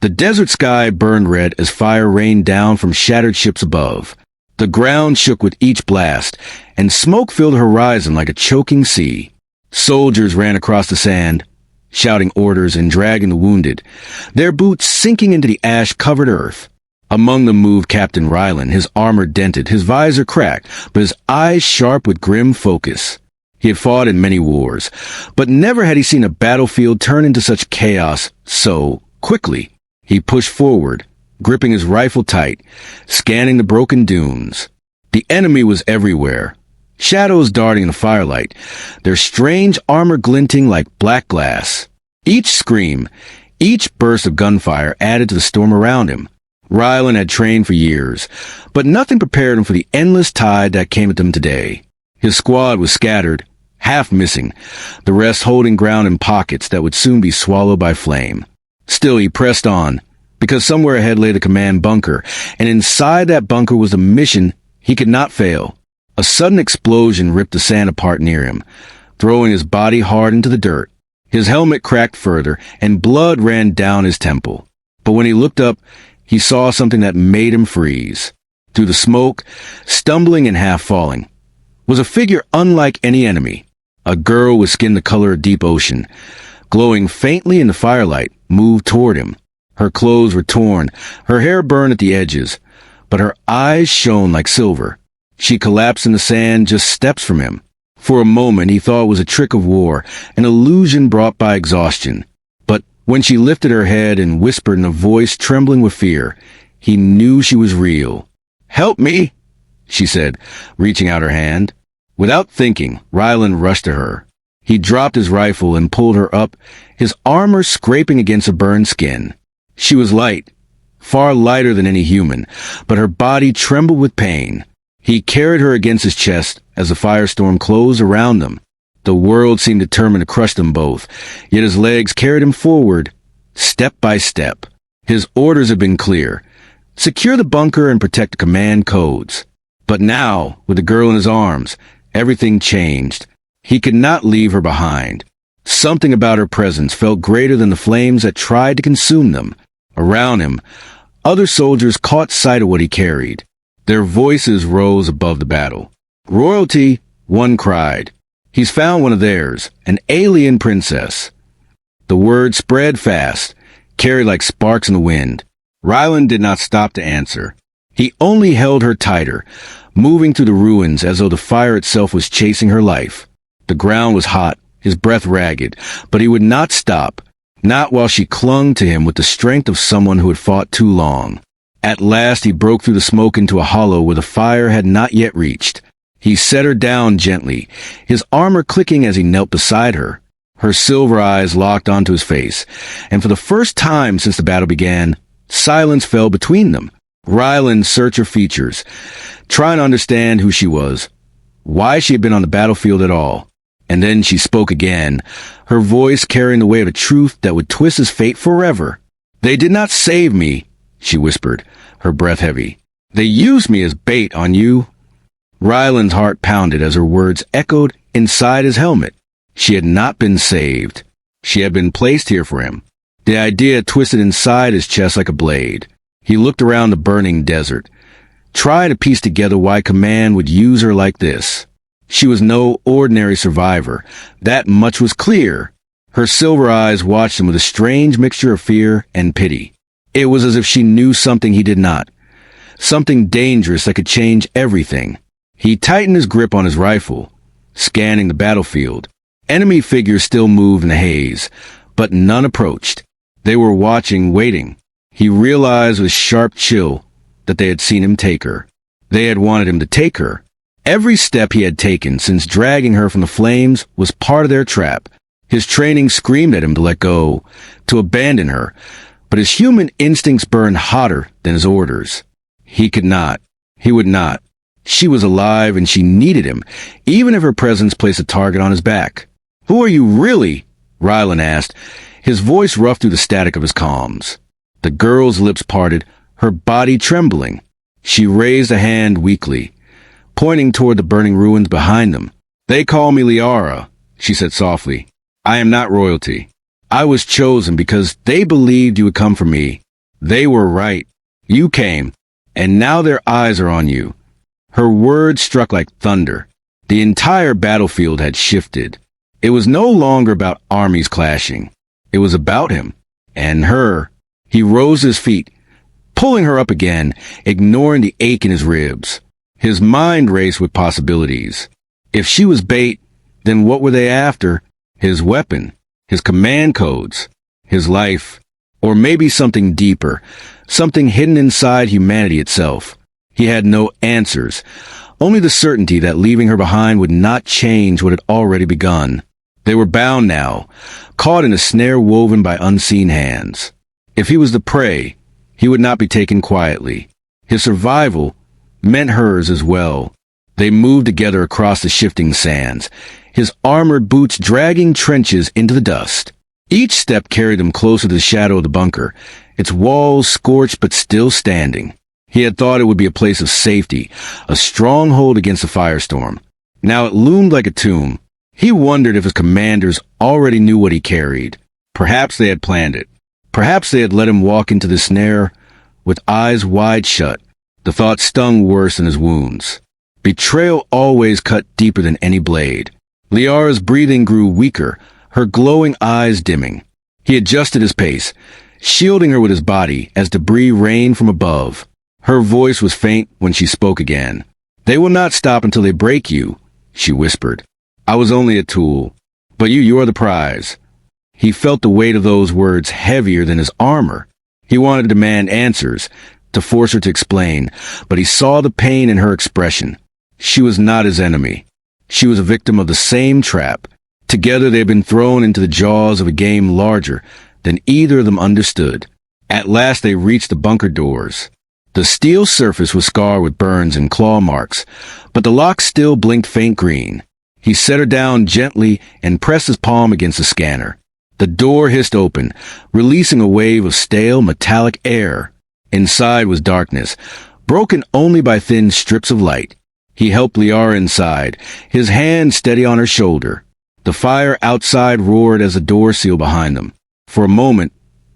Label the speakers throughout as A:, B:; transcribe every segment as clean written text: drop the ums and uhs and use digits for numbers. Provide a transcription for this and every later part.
A: The desert sky burned red as fire rained down from shattered ships above. The ground shook with each blast, and smoke filled the horizon like a choking sea. Soldiers ran across the sand, shouting orders and dragging the wounded, their boots sinking into the ash-covered earth. Among them moved Captain Rylan, his armor dented, his visor cracked, but his eyes sharp with grim focus. He had fought in many wars, but never had he seen a battlefield turn into such chaos so quickly. He pushed forward, gripping his rifle tight, scanning the broken dunes. The enemy was everywhere, shadows darting in the firelight, their strange armor glinting like black glass. Each scream, each burst of gunfire added to the storm around him. Rylan had trained for years, but nothing prepared him for the endless tide that came at them today. His squad was scattered, half missing, the rest holding ground in pockets that would soon be swallowed by flame. Still, he pressed on, because somewhere ahead lay the command bunker, and inside that bunker was a mission he could not fail. A sudden explosion ripped the sand apart near him, throwing his body hard into the dirt. His helmet cracked further, and blood ran down his temple. But when he looked up, he saw something that made him freeze. Through the smoke, stumbling and half falling, was a figure unlike any enemy. A girl with skin the color of deep ocean, glowing faintly in the firelight, moved toward him. Her clothes were torn, her hair burned at the edges, but her eyes shone like silver. She collapsed in the sand just steps from him. For a moment he thought it was a trick of war, an illusion brought by exhaustion. But when she lifted her head and whispered in a voice trembling with fear, he knew she was real. "Help me," she said, reaching out her hand. Without thinking, Rylan rushed to her. He dropped his rifle and pulled her up, his armor scraping against her burned skin. She was light, far lighter than any human, but her body trembled with pain. He carried her against his chest as the firestorm closed around them. The world seemed determined to crush them both, yet his legs carried him forward, step by step. His orders had been clear: secure the bunker and protect the command codes. But now, with the girl in his arms, everything changed. He could not leave her behind. Something about her presence felt greater than the flames that tried to consume them. Around him, other soldiers caught sight of what he carried. Their voices rose above the battle. "Royalty," one cried. "He's found one of theirs, an alien princess." The word spread fast, carried like sparks in the wind. Rylan did not stop to answer. He only held her tighter, moving through the ruins as though the fire itself was chasing her life. The ground was hot, his breath ragged, but he would not stop, not while she clung to him with the strength of someone who had fought too long. At last he broke through the smoke into a hollow where the fire had not yet reached. He set her down gently, his armor clicking as he knelt beside her. Her silver eyes locked onto his face, and for the first time since the battle began, silence fell between them. Rylan searched her features, trying to understand who she was, why she had been on the battlefield at all. And then she spoke again, her voice carrying the weight of a truth that would twist his fate forever. "They did not save me," she whispered, her breath heavy. "They used me as bait on you." Rylan's heart pounded as her words echoed inside his helmet. She had not been saved. She had been placed here for him. The idea twisted inside his chest like a blade. He looked around the burning desert, trying to piece together why Command would use her like this. She was no ordinary survivor. That much was clear. Her silver eyes watched him with a strange mixture of fear and pity. It was as if she knew something he did not, something dangerous that could change everything. He tightened his grip on his rifle, scanning the battlefield. Enemy figures still moved in the haze, but none approached. They were watching, waiting. He realized with sharp chill that they had seen him take her. They had wanted him to take her. Every step he had taken since dragging her from the flames was part of their trap. His training screamed at him to let go, to abandon her, but his human instincts burned hotter than his orders. He could not. He would not. She was alive and she needed him, even if her presence placed a target on his back. "Who are you really?" Rylan asked, his voice rough through the static of his comms. The girl's lips parted, her body trembling. She raised a hand weakly, pointing toward the burning ruins behind them. "They call me Liara," she said softly. "I am not royalty. I was chosen because they believed you would come for me. They were right. You came, and now their eyes are on you. Her words struck like thunder. The entire battlefield had shifted. It was no longer about armies clashing. It was about him. And her. He rose to his feet, pulling her up again, ignoring the ache in his ribs. His mind raced with possibilities. If she was bait, then what were they after? His weapon, his command codes, his life, or maybe something deeper, something hidden inside humanity itself. He had no answers, only the certainty that leaving her behind would not change what had already begun. They were bound now, caught in a snare woven by unseen hands. If he was the prey, he would not be taken quietly. His survival meant hers as well. They moved together across the shifting sands, his armored boots dragging trenches into the dust. Each step carried them closer to the shadow of the bunker, its walls scorched but still standing. He had thought it would be a place of safety, a stronghold against the firestorm. Now it loomed like a tomb. He wondered if his commanders already knew what he carried. Perhaps they had planned it. Perhaps they had let him walk into the snare with eyes wide shut. The thought stung worse than his wounds. Betrayal always cut deeper than any blade. Liara's breathing grew weaker, her glowing eyes dimming. He adjusted his pace, shielding her with his body as debris rained from above. Her voice was faint when she spoke again. "They will not stop until they break you," she whispered. "I was only a tool, but you are the prize." He felt the weight of those words heavier than his armor. He wanted to demand answers, to force her to explain, but he saw the pain in her expression. She was not his enemy. She was a victim of the same trap. Together they had been thrown into the jaws of a game larger than either of them understood. At last they reached the bunker doors. The steel surface was scarred with burns and claw marks, but the lock still blinked faint green. He set her down gently and pressed his palm against the scanner. The door hissed open, releasing a wave of stale, metallic air. Inside was darkness, broken only by thin strips of light. He helped Liara inside, his hand steady on her shoulder. The fire outside roared as the door sealed behind them. For a moment,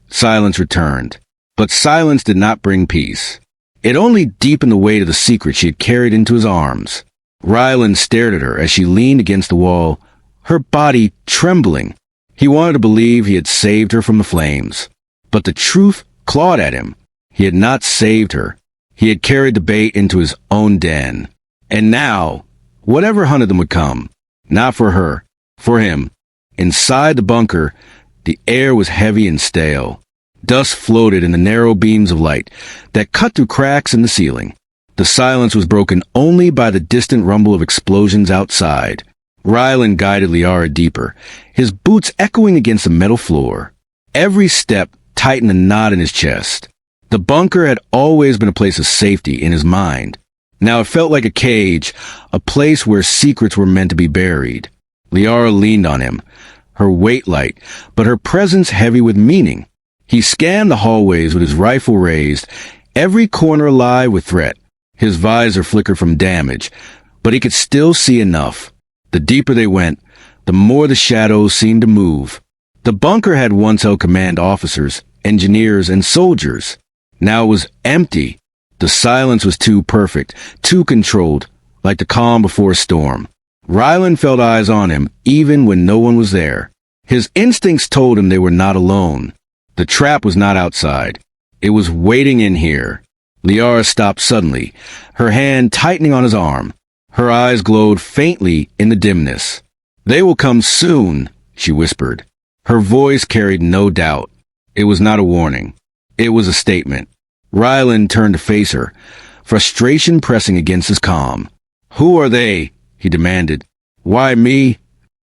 A: silence returned. But silence did not bring peace. It only deepened the weight of the secret she had carried into his arms. Ryland stared at her as she leaned against the wall, her body trembling. He wanted to believe he had saved her from the flames. But the truth clawed at him. He had not saved her. He had carried the bait into his own den. And now, whatever hunted them would come. Not for her, for him. Inside the bunker, the air was heavy and stale. Dust floated in the narrow beams of light that cut through cracks in the ceiling. The silence was broken only by the distant rumble of explosions outside. Ryland guided Liara deeper, his boots echoing against the metal floor. Every step tightened a knot in his chest. The bunker had always been a place of safety in his mind. Now it felt like a cage, a place where secrets were meant to be buried. Liara leaned on him, her weight light, but her presence heavy with meaning. He scanned the hallways with his rifle raised, every corner alive with threat. His visor flickered from damage, but he could still see enough. The deeper they went, the more the shadows seemed to move. The bunker had once held command officers, engineers, and soldiers. Now it was empty. The silence was too perfect, too controlled, like the calm before a storm. Ryland felt eyes on him, even when no one was there. His instincts told him they were not alone. The trap was not outside. It was waiting in here. Liara stopped suddenly, her hand tightening on his arm. Her eyes glowed faintly in the dimness. "They will come soon," she whispered. Her voice carried no doubt. It was not a warning. It was a statement. Ryland turned to face her, frustration pressing against his calm. "Who are they?" he demanded. "Why me?"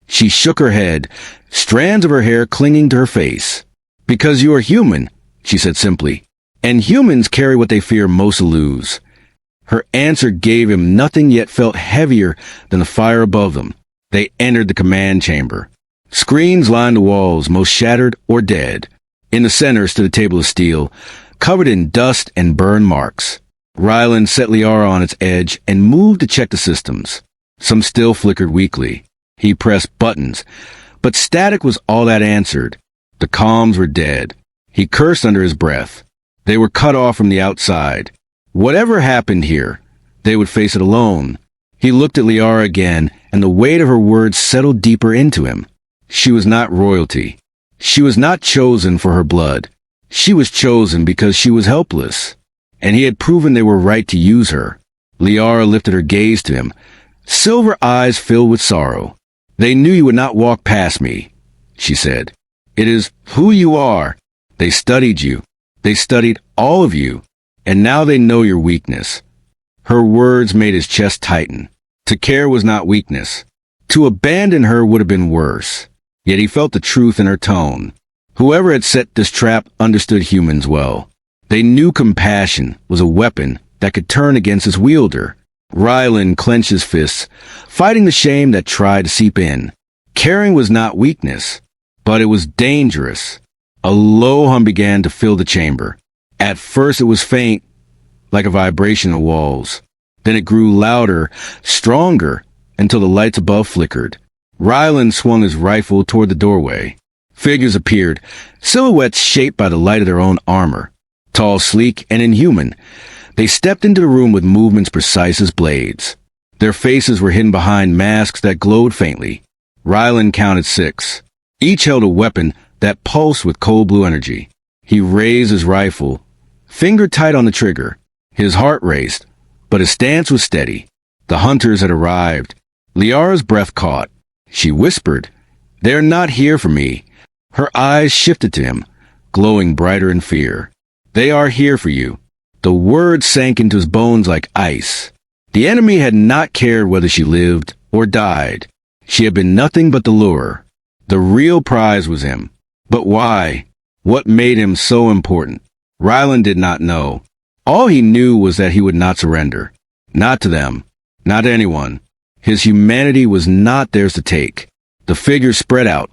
A: She shook her head, strands of her hair clinging to her face. "Because you are human," she said simply. "And humans carry what they fear most to lose." Her answer gave him nothing, yet felt heavier than the fire above them. They entered the command chamber. Screens lined the walls, most shattered or dead. In the center stood a table of steel, covered in dust and burn marks. Ryland set Liara on its edge and moved to check the systems. Some still flickered weakly. He pressed buttons, but static was all that answered. The comms were dead. He cursed under his breath. They were cut off from the outside. Whatever happened here, they would face it alone. He looked at Liara again, and the weight of her words settled deeper into him. She was not royalty. She was not chosen for her blood. She was chosen because she was helpless. And he had proven they were right to use her. Liara lifted her gaze to him, silver eyes filled with sorrow. "They knew you would not walk past me," she said. "It is who you are. They studied you. They studied all of you. And now they know your weakness." Her words made his chest tighten. To care was not weakness. To abandon her would have been worse. Yet he felt the truth in her tone. Whoever had set this trap understood humans well. They knew compassion was a weapon that could turn against its wielder. Rylan clenched his fists, fighting the shame that tried to seep in. Caring was not weakness, but it was dangerous. A low hum began to fill the chamber. At first it was faint, like a vibration in the walls. Then it grew louder, stronger, until the lights above flickered. Rylan swung his rifle toward the doorway. Figures appeared, silhouettes shaped by the light of their own armor. Tall, sleek, and inhuman, they stepped into the room with movements precise as blades. Their faces were hidden behind masks that glowed faintly. Rylan counted 6. Each held a weapon that pulsed with cold blue energy. He raised his rifle, finger tight on the trigger. His heart raced, but his stance was steady. The hunters had arrived. Liara's breath caught. She whispered, "They're not here for me." Her eyes shifted to him, glowing brighter in fear. "They are here for you." The words sank into his bones like ice. The enemy had not cared whether she lived or died. She had been nothing but the lure. The real prize was him. But why? What made him so important? Rylan did not know. All he knew was that he would not surrender. Not to them. Not to anyone. His humanity was not theirs to take. The figures spread out,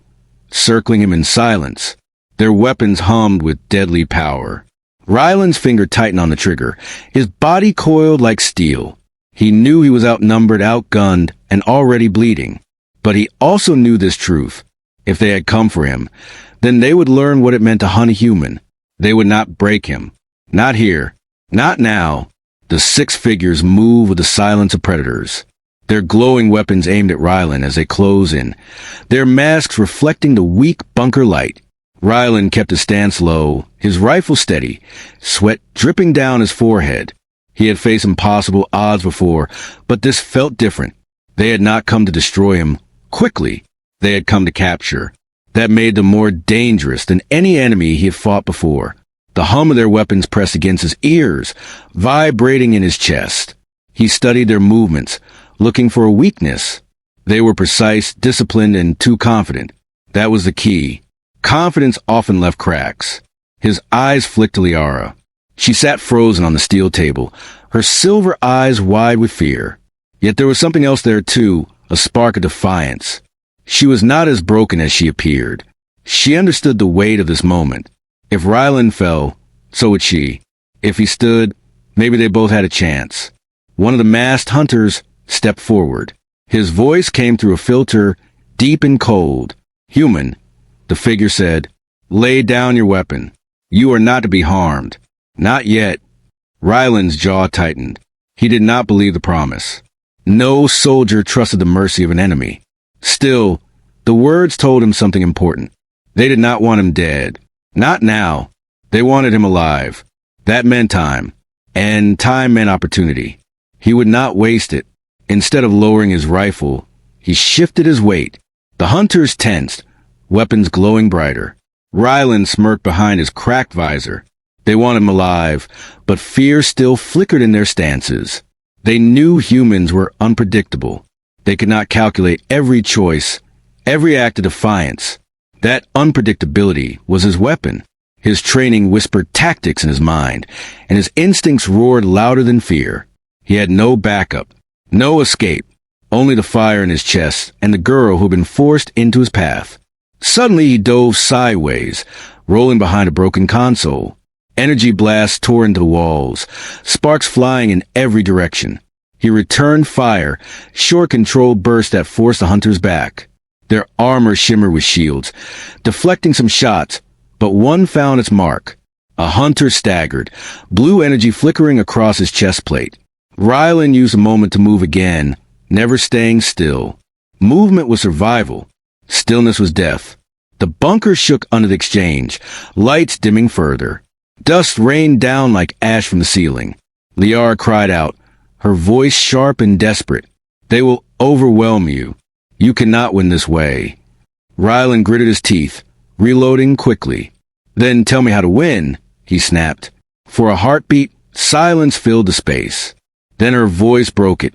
A: circling him in silence. Their weapons hummed with deadly power. Rylan's finger tightened on the trigger. His body coiled like steel. He knew he was outnumbered, outgunned, and already bleeding. But he also knew this truth. If they had come for him, then they would learn what it meant to hunt a human. They would not break him. Not here. Not now. The 6 figures moved with the silence of predators. Their glowing weapons aimed at Rylan as they closed in, their masks reflecting the weak bunker light. Rylan kept his stance low, his rifle steady, sweat dripping down his forehead. He had faced impossible odds before, but this felt different. They had not come to destroy him quickly. They had come to capture. That made them more dangerous than any enemy he had fought before. The hum of their weapons pressed against his ears, vibrating in his chest. He studied their movements, looking for a weakness. They were precise, disciplined, and too confident. That was the key. Confidence often left cracks. His eyes flicked to Liara. She sat frozen on the steel table, her silver eyes wide with fear. Yet there was something else there too, a spark of defiance. She was not as broken as she appeared. She understood the weight of this moment. If Rylan fell, so would she. If he stood, maybe they both had a chance. One of the masked hunters stepped forward. His voice came through a filter, deep and cold. "Human," the figure said, "lay down your weapon. You are not to be harmed." "Not yet." Rylan's jaw tightened. He did not believe the promise. No soldier trusted the mercy of an enemy. Still, the words told him something important. They did not want him dead. Not now. They wanted him alive. That meant time. And time meant opportunity. He would not waste it. Instead of lowering his rifle, he shifted his weight. The hunters tensed, weapons glowing brighter. Rylan smirked behind his cracked visor. They wanted him alive, but fear still flickered in their stances. They knew humans were unpredictable. They could not calculate every choice, every act of defiance. That unpredictability was his weapon. His training whispered tactics in his mind, and his instincts roared louder than fear. He had no backup, no escape, only the fire in his chest and the girl who had been forced into his path. Suddenly he dove sideways, rolling behind a broken console. Energy blasts tore into the walls, sparks flying in every direction. He returned fire, short-controlled bursts that forced the hunters back. Their armor shimmered with shields, deflecting some shots, but one found its mark. A hunter staggered, blue energy flickering across his chest plate. Rylan used a moment to move again, never staying still. Movement was survival. Stillness was death. The bunker shook under the exchange, lights dimming further. Dust rained down like ash from the ceiling. Liara cried out, her voice sharp and desperate. They will overwhelm you. You cannot win this way. Rylan gritted his teeth, reloading quickly. Then tell me how to win, he snapped. For a heartbeat, silence filled the space. Then her voice broke it.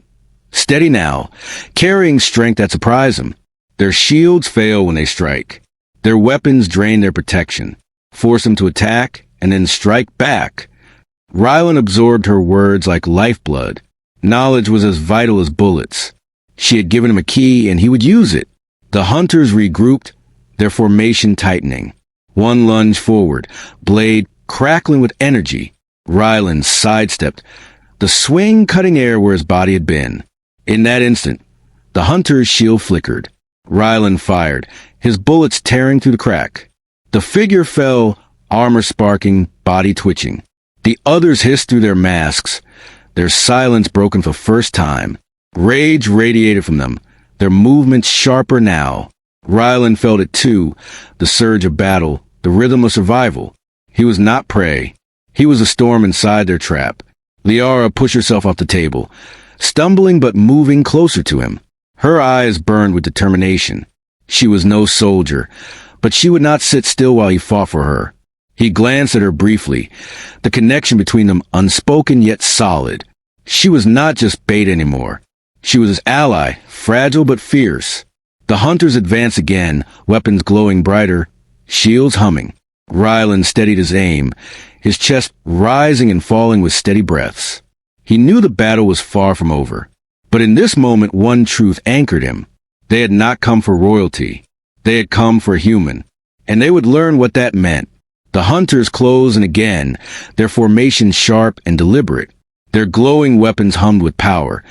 A: Steady now, carrying strength that surprised him. Their shields fail when they strike. Their weapons drain their protection, force them to attack, and then strike back. Rylan absorbed her words like lifeblood. Knowledge was as vital as bullets. She had given him a key, and he would use it. The hunters regrouped, their formation tightening. One lunge forward, blade crackling with energy. Rylan sidestepped, the swing cutting air where his body had been. In that instant, the hunter's shield flickered. Rylan fired, his bullets tearing through the crack. The figure fell, armor sparking, body twitching. The others hissed through their masks, their silence broken for the first time. Rage radiated from them, their movements sharper now. Rylan felt it too, the surge of battle, the rhythm of survival. He was not prey. He was a storm inside their trap. Liara pushed herself off the table, stumbling but moving closer to him. Her eyes burned with determination. She was no soldier, but she would not sit still while he fought for her. He glanced at her briefly, the connection between them unspoken yet solid. She was not just bait anymore. She was his ally, fragile but fierce. The hunters advanced again, weapons glowing brighter, shields humming. Rylan steadied his aim, his chest rising and falling with steady breaths. He knew the battle was far from over. But in this moment one truth anchored him. They had not come for royalty. They had come for a human. And they would learn what that meant. The hunters closed in again, their formation sharp and deliberate. Their glowing weapons hummed with power,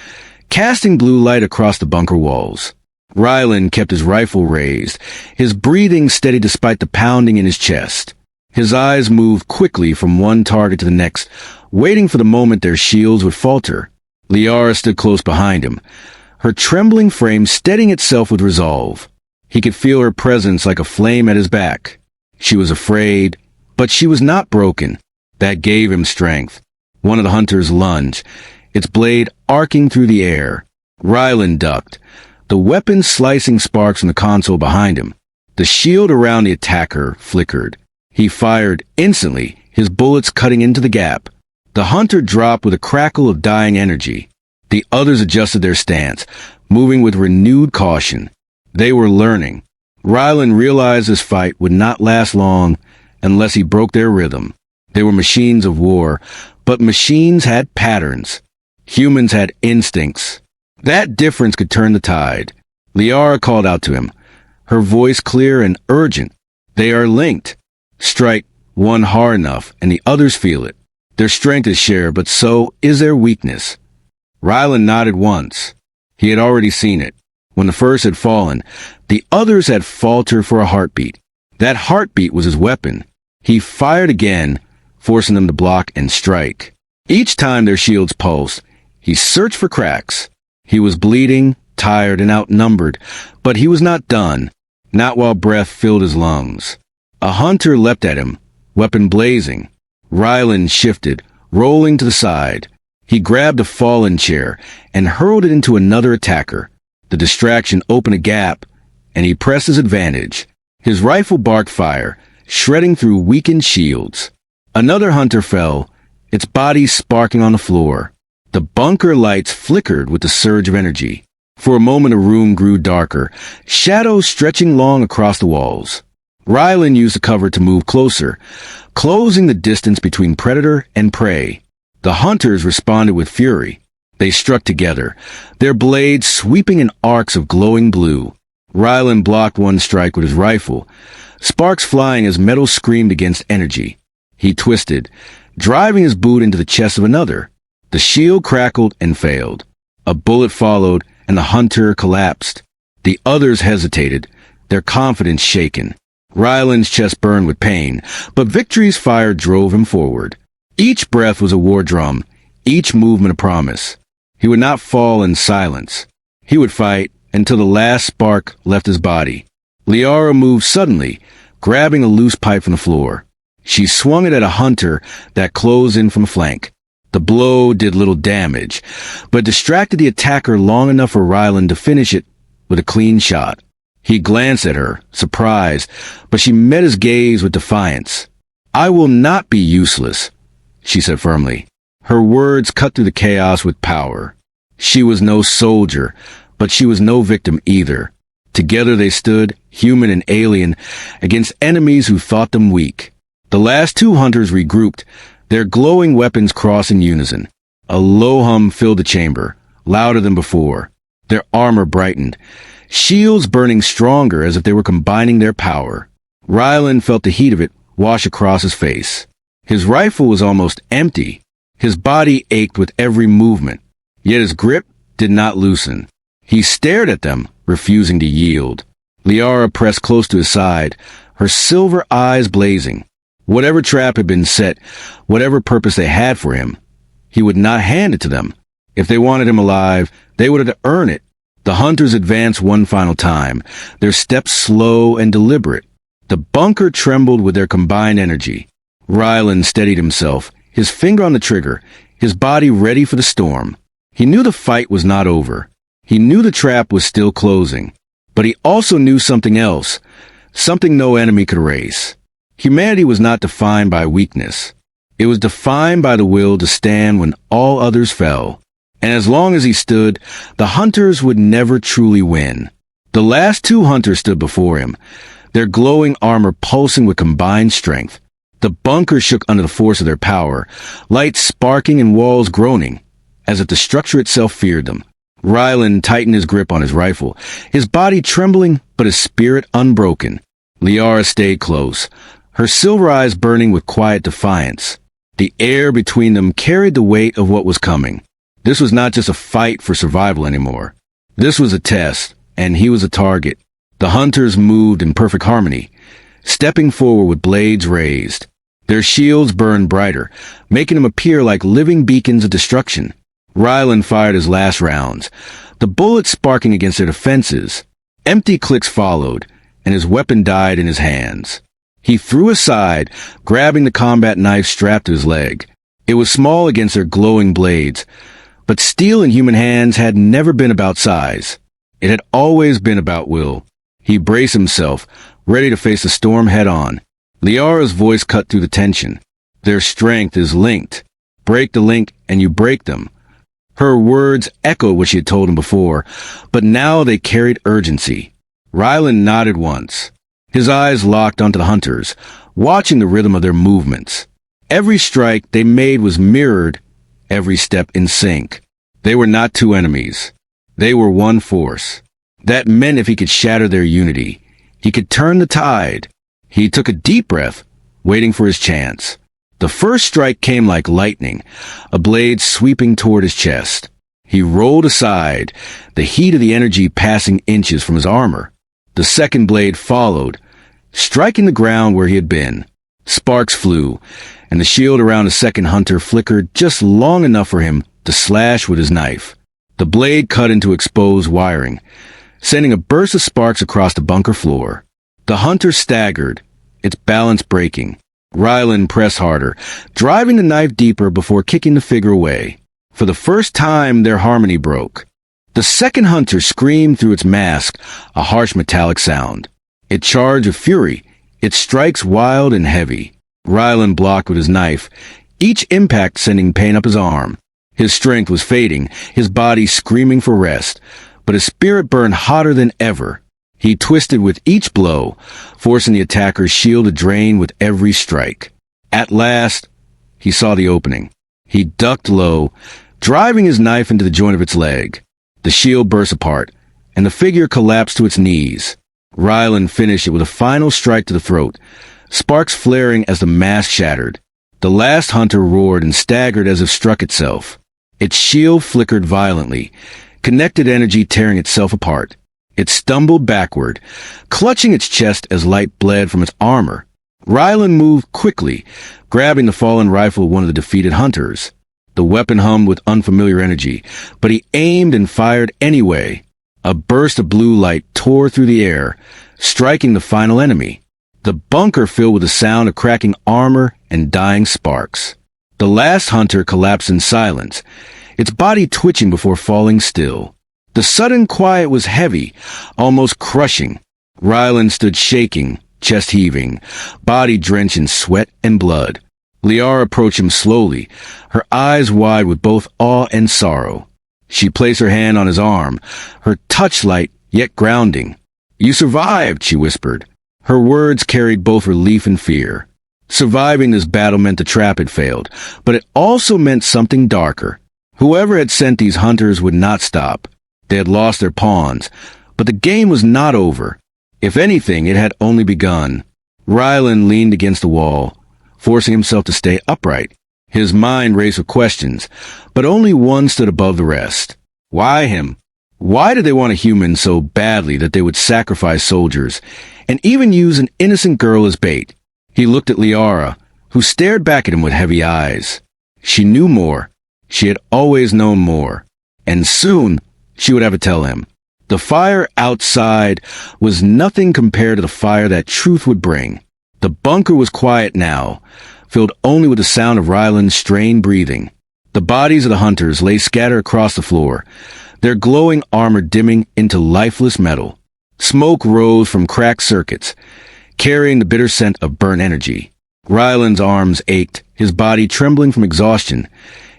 A: casting blue light across the bunker walls. Rylan kept his rifle raised, his breathing steady despite the pounding in his chest. His eyes moved quickly from one target to the next, waiting for the moment their shields would falter. Liara stood close behind him, her trembling frame steadying itself with resolve. He could feel her presence like a flame at his back. She was afraid, but she was not broken. That gave him strength. One of the hunters lunged, its blade arcing through the air. Rylan ducked, the weapon slicing sparks from the console behind him. The shield around the attacker flickered. He fired instantly, his bullets cutting into the gap. The hunter dropped with a crackle of dying energy. The others adjusted their stance, moving with renewed caution. They were learning. Rylan realized this fight would not last long unless he broke their rhythm. They were machines of war, but machines had patterns. Humans had instincts. That difference could turn the tide. Liara called out to him, her voice clear and urgent. They are linked. Strike one hard enough, and the others feel it. Their strength is shared, but so is their weakness. Rylan nodded once. He had already seen it. When the first had fallen, the others had faltered for a heartbeat. That heartbeat was his weapon. He fired again, forcing them to block and strike. Each time their shields pulsed, he searched for cracks. He was bleeding, tired, and outnumbered, but he was not done, not while breath filled his lungs. A hunter leapt at him, weapon blazing. Rylan shifted, rolling to the side. He grabbed a fallen chair and hurled it into another attacker. The distraction opened a gap, and he pressed his advantage. His rifle barked fire, shredding through weakened shields. Another hunter fell, its body sparking on the floor. The bunker lights flickered with the surge of energy. For a moment the room grew darker, shadows stretching long across the walls. Rylan used the cover to move closer, closing the distance between predator and prey. The hunters responded with fury. They struck together, their blades sweeping in arcs of glowing blue. Rylan blocked one strike with his rifle, sparks flying as metal screamed against energy. He twisted, driving his boot into the chest of another. The shield crackled and failed. A bullet followed, and the hunter collapsed. The others hesitated, their confidence shaken. Ryland's chest burned with pain, but victory's fire drove him forward. Each breath was a war drum, each movement a promise. He would not fall in silence. He would fight until the last spark left his body. Liara moved suddenly, grabbing a loose pipe from the floor. She swung it at a hunter that closed in from a flank. The blow did little damage, but distracted the attacker long enough for Ryland to finish it with a clean shot. He glanced at her, surprised, but she met his gaze with defiance. "I will not be useless," she said firmly. Her words cut through the chaos with power. She was no soldier, but she was no victim either. Together they stood, human and alien, against enemies who thought them weak. The last two hunters regrouped, their glowing weapons crossed in unison. A low hum filled the chamber, louder than before. Their armor brightened, shields burning stronger as if they were combining their power. Ryland felt the heat of it wash across his face. His rifle was almost empty. His body ached with every movement, yet his grip did not loosen. He stared at them, refusing to yield. Liara pressed close to his side, her silver eyes blazing. Whatever trap had been set, whatever purpose they had for him, he would not hand it to them. If they wanted him alive, they would have to earn it. The hunters advanced one final time, their steps slow and deliberate. The bunker trembled with their combined energy. Ryland steadied himself, his finger on the trigger, his body ready for the storm. He knew the fight was not over. He knew the trap was still closing. But he also knew something else, something no enemy could erase. Humanity was not defined by weakness. It was defined by the will to stand when all others fell. And as long as he stood, the hunters would never truly win. The last two hunters stood before him, their glowing armor pulsing with combined strength. The bunker shook under the force of their power, lights sparking and walls groaning, as if the structure itself feared them. Ryland tightened his grip on his rifle, his body trembling but his spirit unbroken. Liara stayed close, her silver eyes burning with quiet defiance. The air between them carried the weight of what was coming. This was not just a fight for survival anymore. This was a test, and he was a target. The hunters moved in perfect harmony, stepping forward with blades raised. Their shields burned brighter, making them appear like living beacons of destruction. Ryland fired his last rounds, the bullets sparking against their defenses. Empty clicks followed, and his weapon died in his hands. He threw aside, grabbing the combat knife strapped to his leg. It was small against their glowing blades, but steel in human hands had never been about size. It had always been about will. He braced himself, ready to face the storm head-on. Liara's voice cut through the tension. Their strength is linked. Break the link, and you break them. Her words echoed what she had told him before, but now they carried urgency. Ryland nodded once. His eyes locked onto the hunters, watching the rhythm of their movements. Every strike they made was mirrored, every step in sync. They were not two enemies. They were one force. That meant if he could shatter their unity, he could turn the tide. He took a deep breath, waiting for his chance. The first strike came like lightning, a blade sweeping toward his chest. He rolled aside, the heat of the energy passing inches from his armor. The second blade followed, striking the ground where he had been. Sparks flew, and the shield around the second hunter flickered just long enough for him to slash with his knife. The blade cut into exposed wiring, sending a burst of sparks across the bunker floor. The hunter staggered, its balance breaking. Ryland pressed harder, driving the knife deeper before kicking the figure away. For the first time, their harmony broke. The second hunter screamed through its mask, a harsh metallic sound. It charged with fury, its strikes wild and heavy. Ryland blocked with his knife, each impact sending pain up his arm. His strength was fading, his body screaming for rest, but his spirit burned hotter than ever. He twisted with each blow, forcing the attacker's shield to drain with every strike. At last, he saw the opening. He ducked low, driving his knife into the joint of its leg. The shield burst apart, and the figure collapsed to its knees. Ryland finished it with a final strike to the throat, sparks flaring as the mask shattered. The last hunter roared and staggered as if struck itself. Its shield flickered violently, connected energy tearing itself apart. It stumbled backward, clutching its chest as light bled from its armor. Rylan moved quickly, grabbing the fallen rifle of one of the defeated hunters. The weapon hummed with unfamiliar energy, but he aimed and fired anyway. A burst of blue light tore through the air, striking the final enemy. The bunker filled with the sound of cracking armor and dying sparks. The last hunter collapsed in silence, its body twitching before falling still. The sudden quiet was heavy, almost crushing. Rylan stood shaking, chest heaving, body drenched in sweat and blood. Liara approached him slowly, her eyes wide with both awe and sorrow. She placed her hand on his arm, her touch light yet grounding. "You survived," she whispered. Her words carried both relief and fear. Surviving this battle meant the trap had failed, but it also meant something darker. Whoever had sent these hunters would not stop. They had lost their pawns, but the game was not over. If anything, it had only begun. Rylan leaned against the wall, forcing himself to stay upright. His mind raced with questions, but only one stood above the rest. Why him? Why did they want a human so badly that they would sacrifice soldiers, and even use an innocent girl as bait? He looked at Liara, who stared back at him with heavy eyes. She knew more. She had always known more. And soon, she would have to tell him. The fire outside was nothing compared to the fire that truth would bring. The bunker was quiet now, filled only with the sound of Rylan's strained breathing. The bodies of the hunters lay scattered across the floor, their glowing armor dimming into lifeless metal. Smoke rose from cracked circuits, carrying the bitter scent of burnt energy. Rylan's arms ached, his body trembling from exhaustion,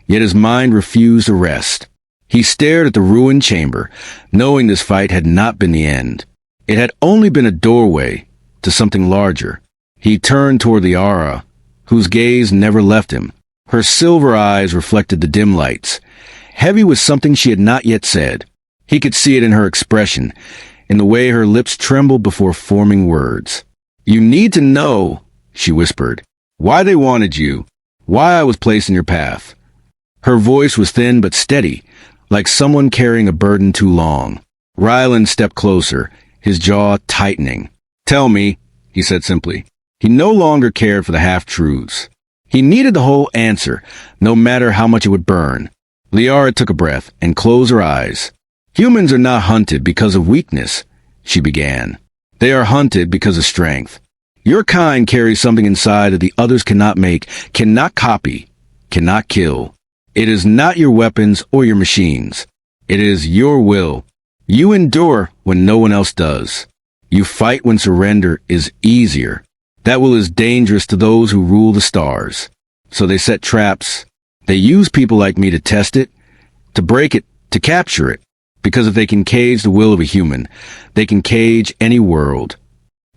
A: yet his mind refused to rest. He stared at the ruined chamber, knowing this fight had not been the end. It had only been a doorway to something larger. He turned toward Liara, whose gaze never left him. Her silver eyes reflected the dim lights, heavy with something she had not yet said. He could see it in her expression, in the way her lips trembled before forming words. "You need to know," she whispered, "why they wanted you, why I was placed in your path." Her voice was thin but steady, like someone carrying a burden too long. Rylan stepped closer, his jaw tightening. "Tell me," he said simply. He no longer cared for the half-truths. He needed the whole answer, no matter how much it would burn. Liara took a breath and closed her eyes. "Humans are not hunted because of weakness," she began. "They are hunted because of strength. Your kind carries something inside that the others cannot make, cannot copy, cannot kill. It is not your weapons or your machines. It is your will. You endure when no one else does. You fight when surrender is easier. That will is dangerous to those who rule the stars. So they set traps. They use people like me to test it, to break it, to capture it. Because if they can cage the will of a human, they can cage any world."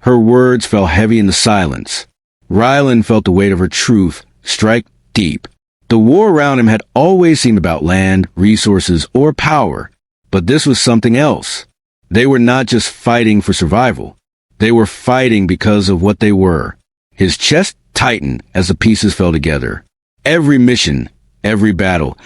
A: Her words fell heavy in the silence. Rylan felt the weight of her truth strike deep. The war around him had always seemed about land, resources, or power. But this was something else. They were not just fighting for survival. They were fighting because of what they were. His chest tightened as the pieces fell together. Every mission, every battle,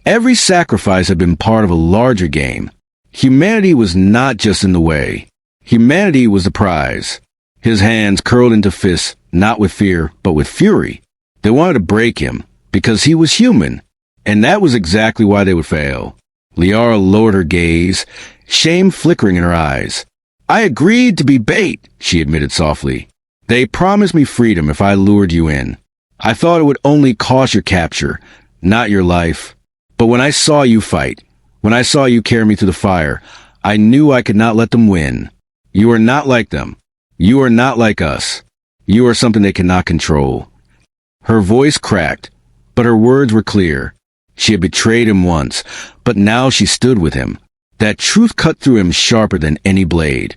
A: every sacrifice had been part of a larger game. Humanity was not just in the way. Humanity was the prize. His hands curled into fists, not with fear, but with fury. They wanted to break him, because he was human, and that was exactly why they would fail. Liara lowered her gaze, shame flickering in her eyes. "I agreed to be bait," she admitted softly. "They promised me freedom if I lured you in. I thought it would only cost your capture, not your life. But when I saw you fight, when I saw you carry me through the fire, I knew I could not let them win. You are not like them. You are not like us. You are something they cannot control." Her voice cracked, but her words were clear. She had betrayed him once, but now she stood with him. That truth cut through him sharper than any blade,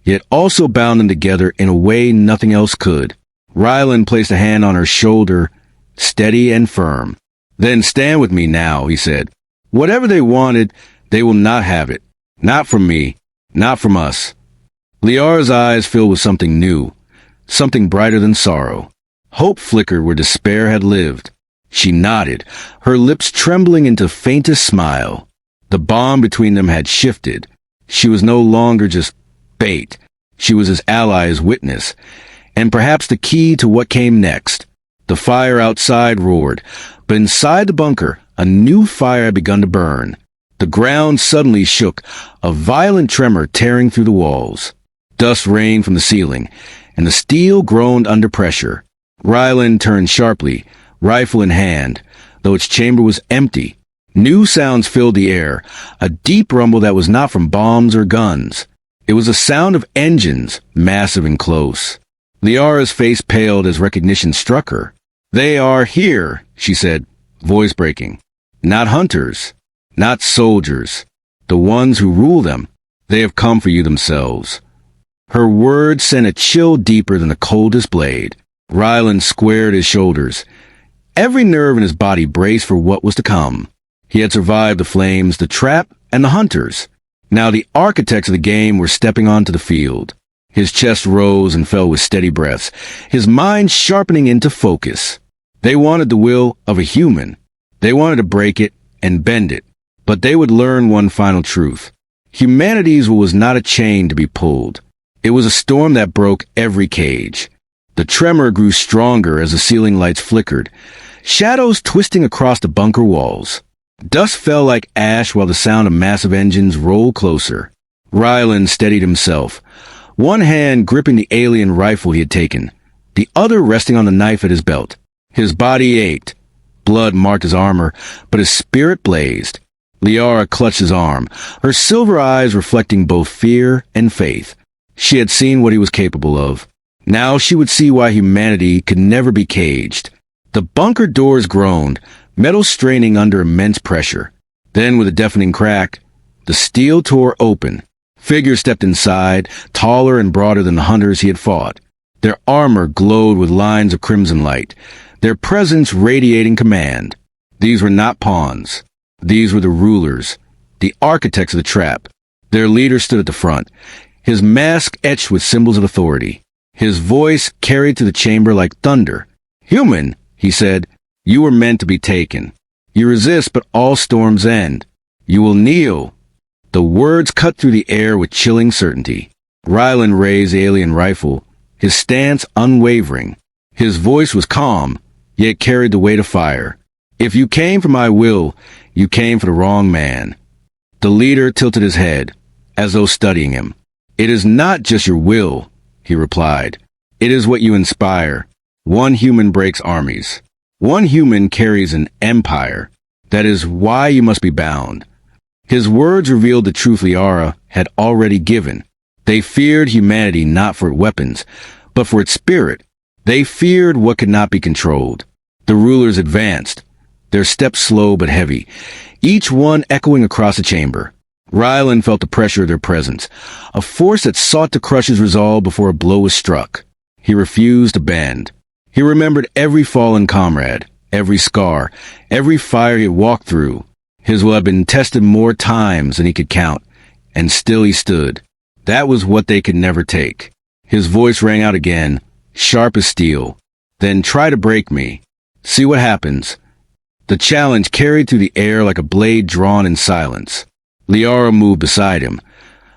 A: yet also bound them together in a way nothing else could. Rylan placed a hand on her shoulder, steady and firm. "Then stand with me now," he said. "Whatever they wanted, they will not have it. Not from me, not from us." Liara's eyes filled with something new, something brighter than sorrow. Hope flickered where despair had lived. She nodded, her lips trembling into faintest smile. The bond between them had shifted. She was no longer just bait. She was his ally, his witness, and perhaps the key to what came next. The fire outside roared, but inside the bunker, a new fire had begun to burn. The ground suddenly shook, a violent tremor tearing through the walls. Dust rained from the ceiling, and the steel groaned under pressure. Ryland turned sharply, rifle in hand, though its chamber was empty. New sounds filled the air, a deep rumble that was not from bombs or guns. It was a sound of engines, massive and close. Liara's face paled as recognition struck her. "They are here," she said, voice breaking. "Not hunters, not soldiers, the ones who rule them. They have come for you themselves." Her words sent a chill deeper than the coldest blade. Ryland squared his shoulders. Every nerve in his body braced for what was to come. He had survived the flames, the trap, and the hunters. Now the architects of the game were stepping onto the field. His chest rose and fell with steady breaths, his mind sharpening into focus. They wanted the will of a human. They wanted to break it and bend it. But they would learn one final truth. Humanity's will was not a chain to be pulled. It was a storm that broke every cage. The tremor grew stronger as the ceiling lights flickered, shadows twisting across the bunker walls. Dust fell like ash while the sound of massive engines rolled closer. Ryland steadied himself, one hand gripping the alien rifle he had taken, the other resting on the knife at his belt. His body ached. Blood marked his armor, but his spirit blazed. Liara clutched his arm, her silver eyes reflecting both fear and faith. She had seen what he was capable of. Now she would see why humanity could never be caged. The bunker doors groaned, metal straining under immense pressure. Then, with a deafening crack, the steel tore open. Figures stepped inside, taller and broader than the hunters he had fought. Their armor glowed with lines of crimson light, their presence radiating command. These were not pawns. These were the rulers, the architects of the trap. Their leader stood at the front, his mask etched with symbols of authority. His voice carried through the chamber like thunder. "Human," he said, "you were meant to be taken. You resist, but all storms end. You will kneel." The words cut through the air with chilling certainty. Ryland raised the alien rifle, his stance unwavering. His voice was calm, yet carried the weight of fire. "If you came for my will, you came for the wrong man." The leader tilted his head, as though studying him. "It is not just your will," he replied. "It is what you inspire. One human breaks armies. One human carries an empire. That is why you must be bound." His words revealed the truth Liara had already given. They feared humanity not for its weapons, but for its spirit. They feared what could not be controlled. The rulers advanced, their steps slow but heavy, each one echoing across the chamber. Ryland felt the pressure of their presence, a force that sought to crush his resolve before a blow was struck. He refused to bend. He remembered every fallen comrade, every scar, every fire he had walked through. His will had been tested more times than he could count, and still he stood. That was what they could never take. His voice rang out again, sharp as steel. "Then try to break me. See what happens." The challenge carried through the air like a blade drawn in silence. Liara moved beside him,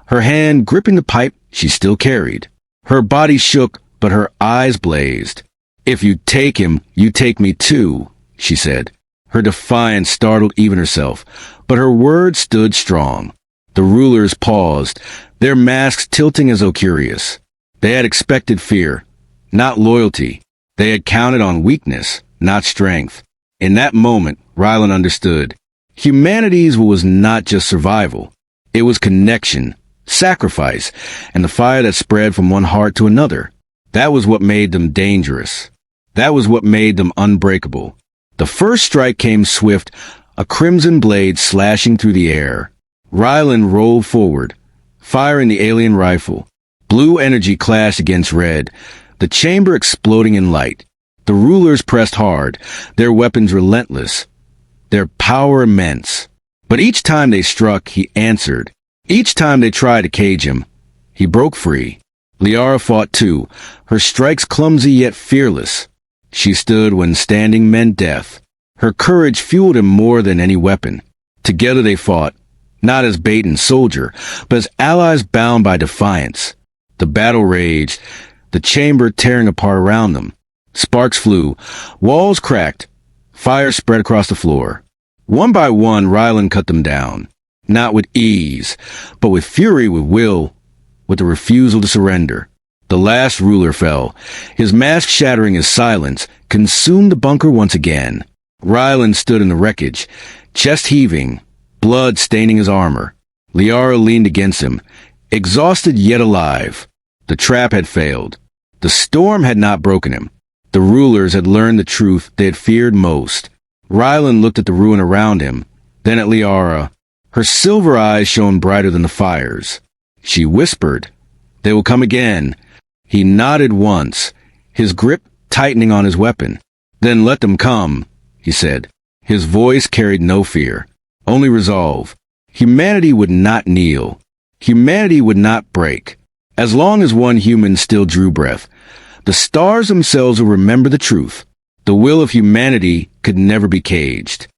A: her hand gripping the pipe she still carried. Her body shook, but her eyes blazed. "If you take him, you take me too," she said. Her defiance startled even herself, but her words stood strong. The rulers paused, their masks tilting as though curious. They had expected fear, not loyalty. They had counted on weakness, not strength. In that moment, Ryland understood. Humanity's was not just survival. It was connection, sacrifice, and the fire that spread from one heart to another. That was what made them dangerous. That was what made them unbreakable. The first strike came swift, a crimson blade slashing through the air. Ryland rolled forward, firing the alien rifle. Blue energy clashed against red, the chamber exploding in light. The rulers pressed hard, their weapons relentless, their power immense. But each time they struck, he answered. Each time they tried to cage him, he broke free. Liara fought too, her strikes clumsy yet fearless. She stood when standing meant death. Her courage fueled him more than any weapon. Together they fought, not as bait and soldier, but as allies bound by defiance. The battle raged, the chamber tearing apart around them. Sparks flew, walls cracked, fire spread across the floor. One by one, Rylan cut them down, not with ease, but with fury, with will, with a refusal to surrender. The last ruler fell. His mask shattering his silence, consumed the bunker once again. Rylan stood in the wreckage, chest heaving, blood staining his armor. Liara leaned against him, exhausted yet alive. The trap had failed. The storm had not broken him. The rulers had learned the truth they had feared most. Rylan looked at the ruin around him, then at Liara. Her silver eyes shone brighter than the fires. She whispered, "They will come again." He nodded once, his grip tightening on his weapon. "Then let them come," he said. His voice carried no fear, only resolve. Humanity would not kneel. Humanity would not break. As long as one human still drew breath, the stars themselves would remember the truth. The will of humanity could never be caged.